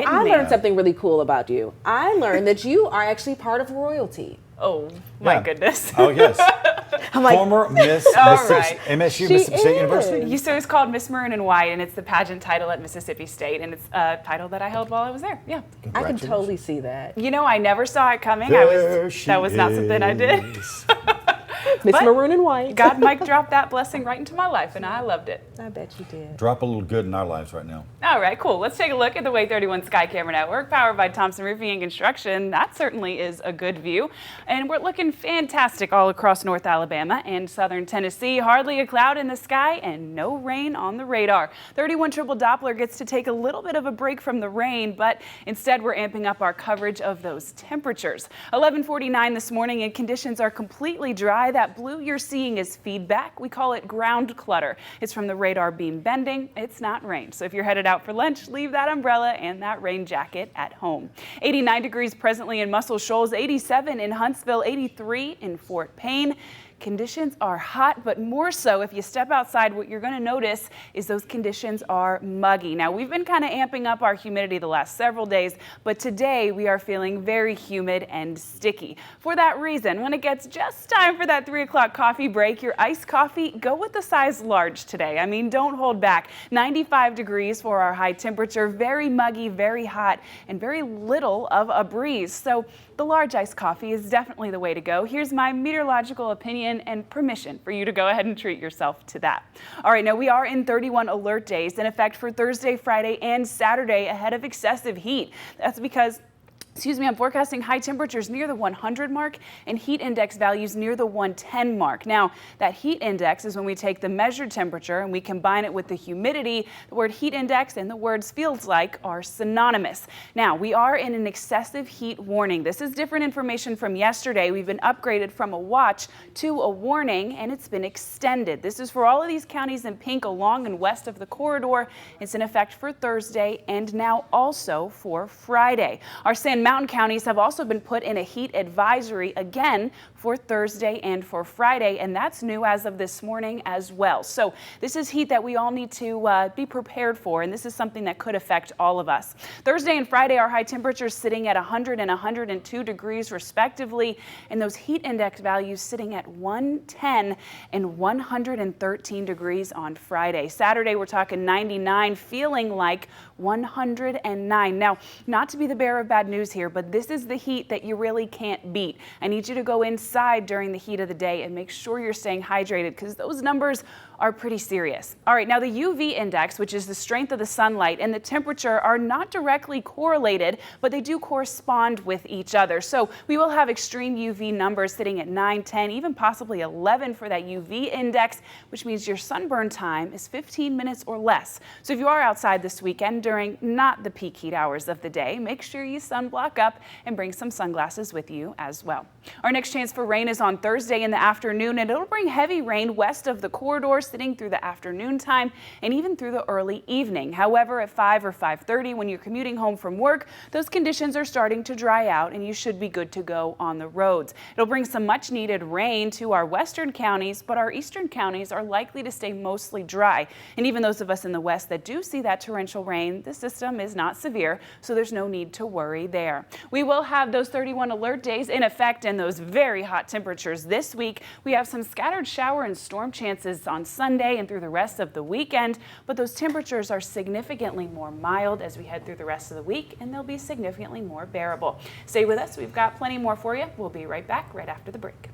I learned something really cool about you. I learned that you are actually part of royalty. Oh my goodness. Oh yes. I'm like, Former Miss right. MSU, She Mississippi State is. University. So it's called Miss Maroon and White, and it's the pageant title at Mississippi State, and it's a title that I held while I was there. Yeah. I can totally see that. You know, I never saw it coming. There she That was not something I did. is. Miss But Maroon and White. God mic dropped that blessing right into my life, and I loved it. I bet you did. Drop a little good in our lives right now. All right, cool. Let's take a look at the Way 31 Sky Camera Network, powered by Thompson Roofing and Construction. That certainly is a good view. And we're looking fantastic all across North Alabama and southern Tennessee. Hardly a cloud in the sky and no rain on the radar. 31 Triple Doppler gets to take a little bit of a break from the rain, but instead we're amping up our coverage of those temperatures. 11:49 this morning and conditions are completely dry. That blue you're seeing is feedback. We call it ground clutter. It's from the radar beam bending. It's not rain. So if you're headed out for lunch, leave that umbrella and that rain jacket at home. 89 degrees presently in Muscle Shoals, 87 in Huntsville, 83 in Fort Payne. Conditions are hot, but more so if you step outside, what you're going to notice is those conditions are muggy. Now, we've been kind of amping up our humidity the last several days, but today we are feeling very humid and sticky. For that reason, when it gets just time for that 3 o'clock coffee break, your iced coffee, go with the size large today. I mean, don't hold back. 95 degrees for our high temperature, very muggy, very hot, and very little of a breeze. So the large iced coffee is definitely the way to go. Here's my meteorological opinion and permission for you to go ahead and treat yourself to that. All right, now we are in 31 alert days in effect for Thursday, Friday, and Saturday ahead of excessive heat. That's because I'm forecasting high temperatures near the 100 mark and heat index values near the 110 mark. Now, that heat index is when we take the measured temperature and we combine it with the humidity. The word heat index and the words feels like are synonymous. Now, we are in an excessive heat warning. This is different information from yesterday. We've been upgraded from a watch to a warning, and it's been extended. This is for all of these counties in pink along and west of the corridor. It's in effect for Thursday and now also for Friday. Our Sand Mountain counties have also been put in a heat advisory again for Thursday and for Friday, and that's new as of this morning as well. So this is heat that we all need to be prepared for, and this is something that could affect all of us. Thursday and Friday, our high temperatures sitting at 100 and 102 degrees respectively, and those heat index values sitting at 110 and 113 degrees on Friday. Saturday, we're talking 99, feeling like 109. Now, not to be the bearer of bad news here, but this is the heat that you really can't beat. I need you to go inside during the heat of the day and make sure you're staying hydrated because those numbers are pretty serious. All right, now the UV index, which is the strength of the sunlight, and the temperature are not directly correlated, but they do correspond with each other. So we will have extreme UV numbers sitting at 9, 10, even possibly 11 for that UV index, which means your sunburn time is 15 minutes or less. So if you are outside this weekend during not the peak heat hours of the day, make sure you sunblock up and bring some sunglasses with you as well. Our next chance for rain is on Thursday in the afternoon, and it'll bring heavy rain west of the corridor sitting through the afternoon time and even through the early evening. However, at 5 or 5:30 when you're commuting home from work, those conditions are starting to dry out and you should be good to go on the roads. It'll bring some much needed rain to our western counties, but our eastern counties are likely to stay mostly dry. And even those of us in the west that do see that torrential rain, the system is not severe, so there's no need to worry there. We will have those 31 alert days in effect and those very hot temperatures this week. We have some scattered shower and storm chances on Sunday and through the rest of the weekend, but those temperatures are significantly more mild as we head through the rest of the week, and they'll be significantly more bearable. Stay with us. We've got plenty more for you. We'll be right back right after the break.